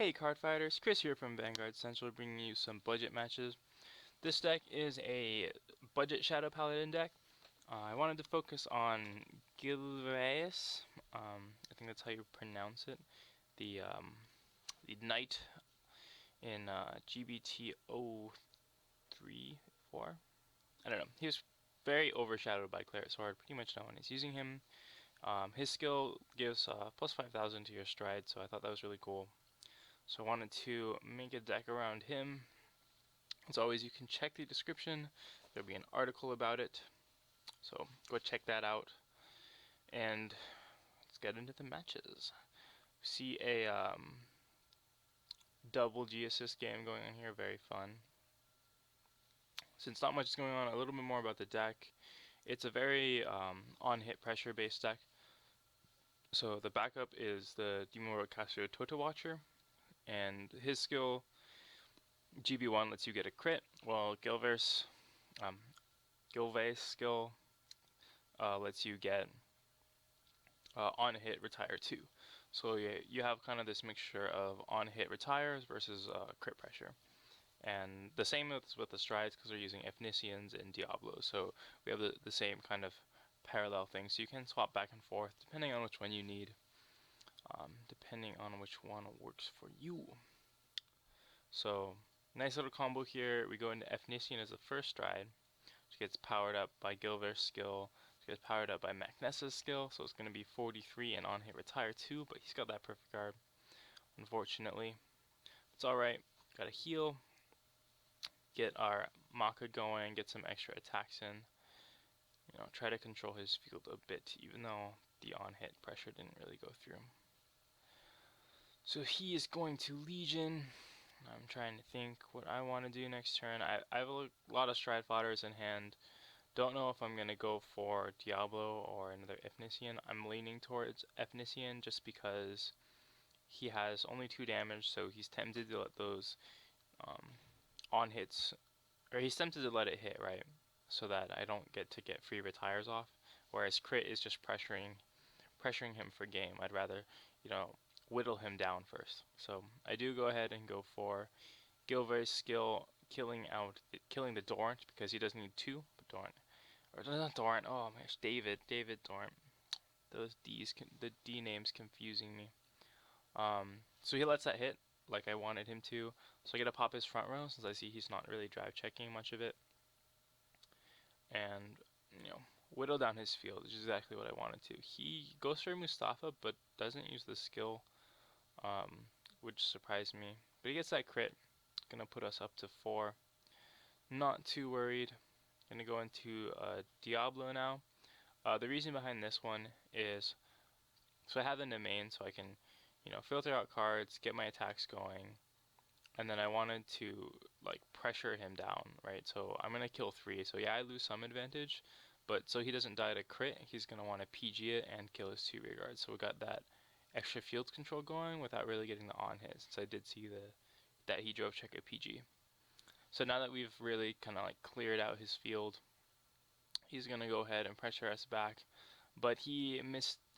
Hey card fighters, Chris here from Vanguard Central bringing you some budget matches. This deck is a budget Shadow Paladin deck. I wanted to focus on Gilvaese, I think that's how you pronounce it, the knight in GBT 04. I don't know, he was very overshadowed by Claret Sword, pretty much no one is using him. His skill gives plus 5,000 to your stride, so I thought that was really cool. So I wanted to make a deck around him. As always, you can check the description. There'll be an article about it. So go check that out. And let's get into the matches. We see a double G assist game going on here. Very fun. Since not much is going on, a little bit more about the deck. It's a very on-hit pressure based deck. So the backup is the Demon Lord Cassio Toto Watcher. And his skill GB1 lets you get a crit, while Gilvaese skill lets you get on hit retire 2. So you have kind of this mixture of on hit retires versus crit pressure. And the same with the strides, because they're using Efnicians and Diablos. So we have the same kind of parallel thing. So you can swap back and forth depending on which one you need. Depending on which one works for you. So, nice little combo here. We go into Efnician as the first stride, which gets powered up by Gilvaese's skill, which gets powered up by Macnessa's skill, so it's going to be 43 and on hit retire 2, but he's got that perfect guard, unfortunately. It's alright, gotta heal, get our Maka going, get some extra attacks in, try to control his field a bit, even though the on hit pressure didn't really go through. So he is going to Legion. I'm trying to think what I want to do next turn. I have a lot of stride fodders in hand. Don't know if I'm going to go for Diablo or another Efnician. I'm leaning towards Efnician just because he has only 2 damage, so he's tempted to let those on hits, or he's tempted to let it hit, right? So that I don't get free retires off. Whereas crit is just pressuring him for game. I'd rather, whittle him down first. So I do go ahead and go for Gilvaese's skill killing the Dorant, because he does need 2. But Dorant, or not Dorant. Oh my gosh, David Dorant. Those the D names confusing me. So he lets that hit like I wanted him to. So I get to pop his front row since I see he's not really drive checking much of it, and whittle down his field, which is exactly what I wanted to. He goes for Mustafa, but doesn't use the skill. Which surprised me. But he gets that crit. Gonna put us up to 4. Not too worried. Gonna go into Diablo now. The reason behind this one is, so I have the domain, so I can, filter out cards, get my attacks going, and then I wanted to pressure him down, right? So I'm gonna kill 3. So yeah, I lose some advantage, but so he doesn't die to crit, he's gonna want to PG it and kill his 2 rear guards. So we got that extra field control going without really getting the on hit, since I did see that he drove check at PG. So now that we've really kind of cleared out his field, he's gonna go ahead and pressure us back, but he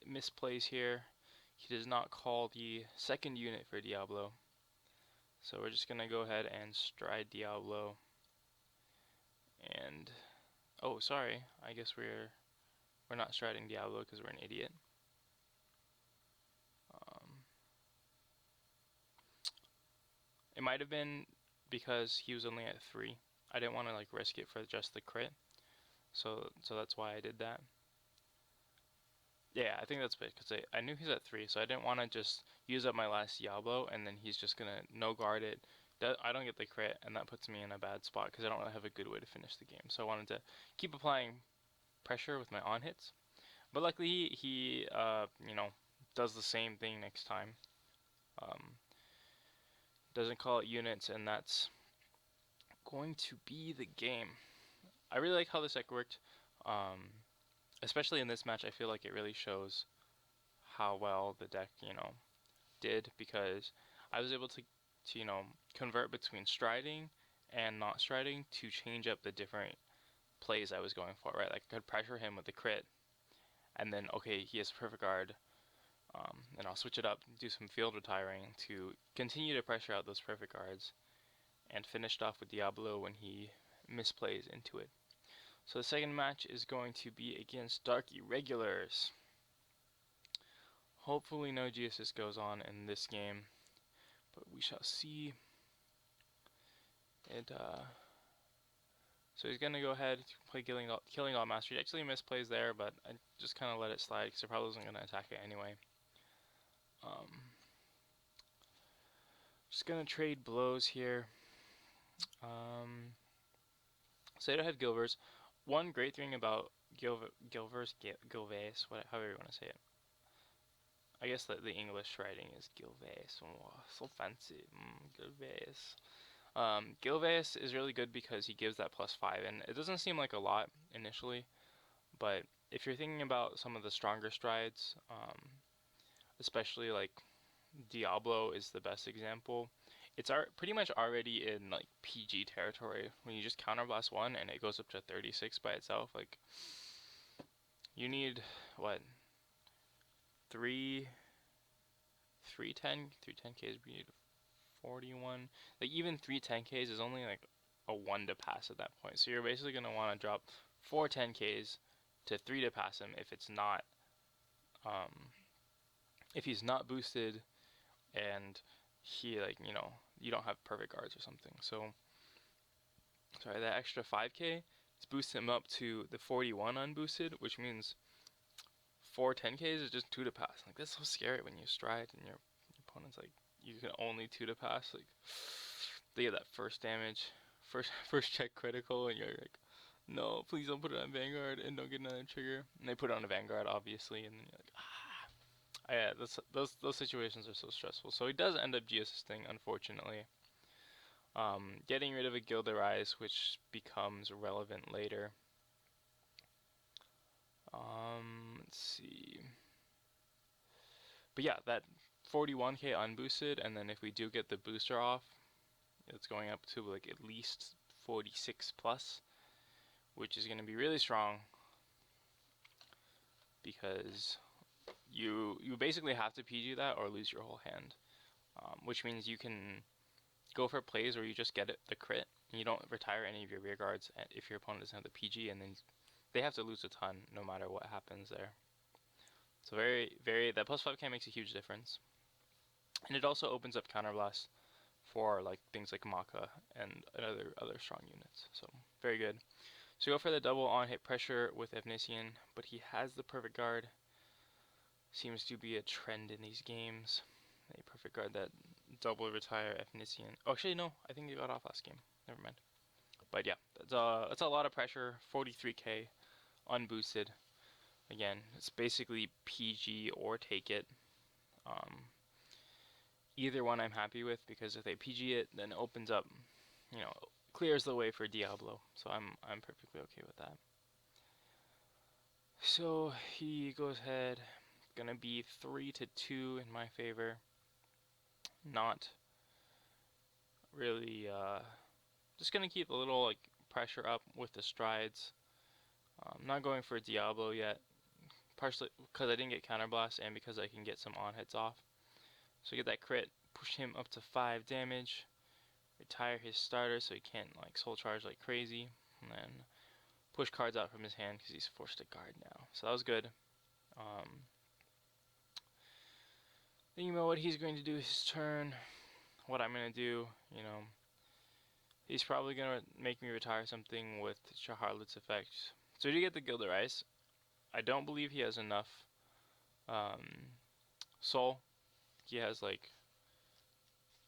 misplays here. He does not call the second unit for Diablo, so we're just gonna go ahead and stride Diablo. And oh, sorry, I guess we're not striding Diablo because we're an idiot. It might have been because he was only at 3. I didn't want to risk it for just the crit, so that's why I did that. Yeah, I think that's it, because I knew he's at 3, so I didn't want to just use up my last Diablo and then he's just gonna no guard it. I don't get the crit, and that puts me in a bad spot because I don't really have a good way to finish the game. So I wanted to keep applying pressure with my on hits, but luckily he does the same thing next time. Doesn't call it units, and that's going to be the game. I really like how this deck worked, especially in this match. I feel like it really shows how well the deck did, because I was able to convert between striding and not striding to change up the different plays I was going for, right? I could pressure him with the crit, and then okay, he has perfect guard, And I'll switch it up, do some field retiring to continue to pressure out those perfect guards, and finished off with Diablo when he misplays into it. So the second match is going to be against Dark Irregulars. Hopefully no G-Assist goes on in this game, but we shall see. So he's gonna go ahead play Killing All Mastery. He actually misplays there, but I just kind of let it slide because I probably wasn't gonna attack it anyway. Just gonna trade blows here. So I have Gilvaese. One great thing about Gilvaese, however you want to say it. I guess that the English writing is Gilvaese. Oh, so fancy. Gilvaese. Gilvaese is really good because he gives that +5, and it doesn't seem like a lot initially, but if you're thinking about some of the stronger strides, especially like Diablo is the best example. It's pretty much already in like PG territory when you just counterblast one and it goes up to 36 by itself. Like you need what 310Ks, you need 41. Like even 310Ks is only like a 1 to pass at that point. So you're basically gonna want to drop 4 10Ks to 3 to pass him if it's not if he's not boosted and he you don't have perfect guards or something. So sorry, that extra 5K is boosting him up to the 41 unboosted, which means 4 10Ks is just 2 to pass. Like that's so scary when you stride and your opponent's like you can only 2 to pass. Like they get that first damage, first check critical, and you're like, no, please don't put it on Vanguard and don't get another trigger. And they put it on a Vanguard, obviously, and then you're like, yeah, those situations are so stressful. So he does end up G-assisting, unfortunately. Getting rid of a Gilvaese, which becomes relevant later. Let's see. But yeah, that 41K unboosted, and then if we do get the booster off, it's going up to like at least 46 plus, which is going to be really strong because you basically have to PG that or lose your whole hand, which means you can go for plays where you just get the crit and you don't retire any of your rear guards if your opponent doesn't have the PG, and then they have to lose a ton no matter what happens there. So that +5K makes a huge difference, and it also opens up counterblast for like things like Maka and other strong units. So very good. So go for the double on hit pressure with Evnisian, but he has the perfect guard. Seems to be a trend in these games. A perfect guard that double retire Evnisian. Oh, actually no, I think he got off last game. Never mind. But yeah, that's a lot of pressure. 43K unboosted. Again, it's basically PG or take it. Either one I'm happy with because if they PG it, then it opens up, clears the way for Diablo. So I'm perfectly okay with that. So he goes ahead, gonna be 3-2 in my favor. Not really, just gonna keep a little like pressure up with the strides. Not going for Diablo yet, partially because I didn't get counterblast and because I can get some on hits off. So get that crit, push him up to 5 damage, retire his starter so he can't like soul charge like crazy, and then push cards out from his hand because he's forced to guard now. So that was good. Thinking about what he's going to do his turn, what I'm going to do, he's probably going to make me retire something with Shaharlet's effect. So to get the Gilvaese, I don't believe he has enough soul. He has like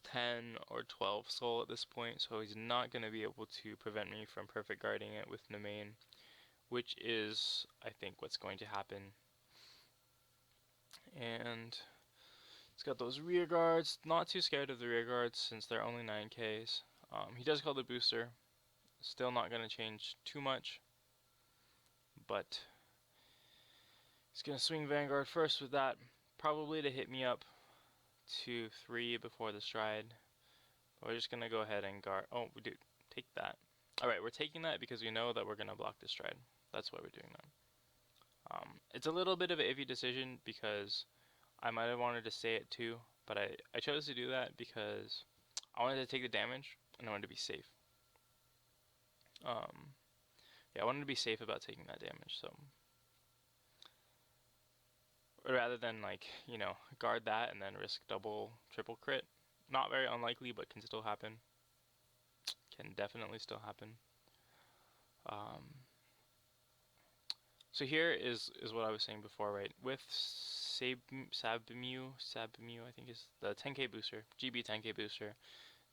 10 or 12 soul at this point, so he's not going to be able to prevent me from perfect guarding it with Nemain, which is, I think, what's going to happen. And he's got those rear guards. Not too scared of the rear guards since they're only 9Ks. He does call the booster. Still not going to change too much, but he's going to swing Vanguard first with that, probably to hit me up to 3 before the stride. We're just going to go ahead and guard. Oh, we do take that. Alright, we're taking that because we know that we're going to block the stride. That's why we're doing that. It's a little bit of an iffy decision because I might have wanted to say it too, but I chose to do that because I wanted to take the damage and I wanted to be safe. Yeah, I wanted to be safe about taking that damage, so rather than like, you know, guard that and then risk double, triple crit. Not very unlikely, but can still happen. Can definitely still happen. So here is what I was saying before, right? With Sabimu, I think is the 10k booster, GB 10k booster.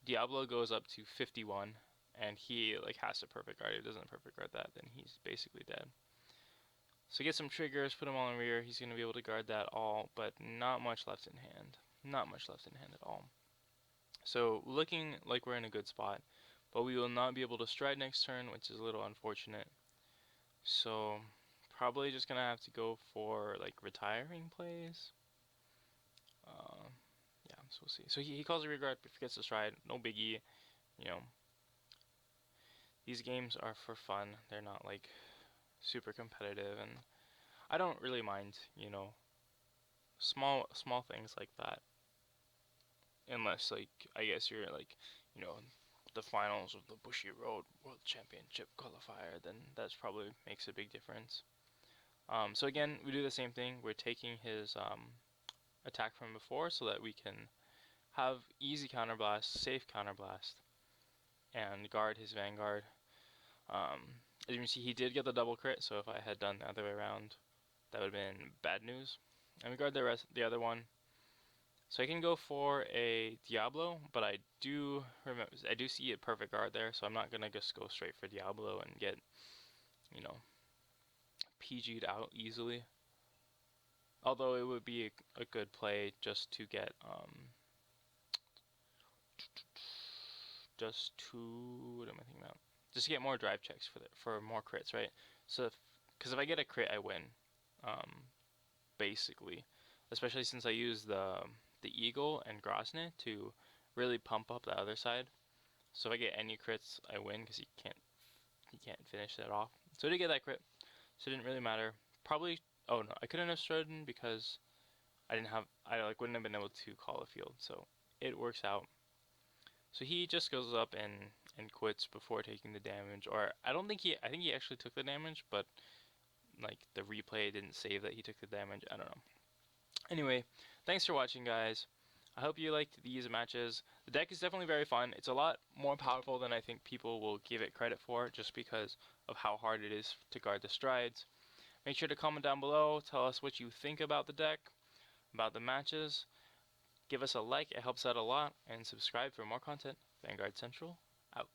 Diablo goes up to 51, and he like has to perfect guard. If he doesn't perfect guard that, then he's basically dead. So get some triggers, put him all in rear. He's gonna be able to guard that all, but not much left in hand. Not much left in hand at all. So looking like we're in a good spot, but we will not be able to stride next turn, which is a little unfortunate. So probably just gonna have to go for like retiring plays. Yeah, so we'll see. So he calls a rear guard, but forgets to stride. No biggie. You know, these games are for fun. They're not like super competitive, and I don't really mind. You know, small things like that. Unless like I guess you're like, you know, the finals of the Bushy Road World Championship qualifier, then that's probably makes a big difference. So again, we do the same thing. We're taking his attack from before so that we can have easy counterblast, safe counterblast, and guard his Vanguard. As you can see, he did get the double crit, so if I had done the other way around, that would have been bad news. And we guard the other one. So I can go for a Diablo, but I do see a perfect guard there, so I'm not gonna just go straight for Diablo and get, you know, PG'd out easily. Although it would be a good play just to get what am I thinking about? Just to get more drive checks for more crits, right? So because if I get a crit, I win, basically. Especially since I use the Eagle and Grosne to really pump up the other side. So if I get any crits, I win because he can't finish that off. So I did get that crit, so it didn't really matter. Probably, oh no, I couldn't have Striden because I like wouldn't have been able to call a field. So it works out. So he just goes up and quits before taking the damage, or I think he actually took the damage, but like the replay didn't save that he took the damage. I don't know. Anyway, thanks for watching, guys. I hope you liked these matches. The deck is definitely very fun. It's a lot more powerful than I think people will give it credit for, just because of how hard it is to guard the strides. Make sure to comment down below, tell us what you think about the deck, about the matches. Give us a like, it helps out a lot, and subscribe for more content. Vanguard Central, out.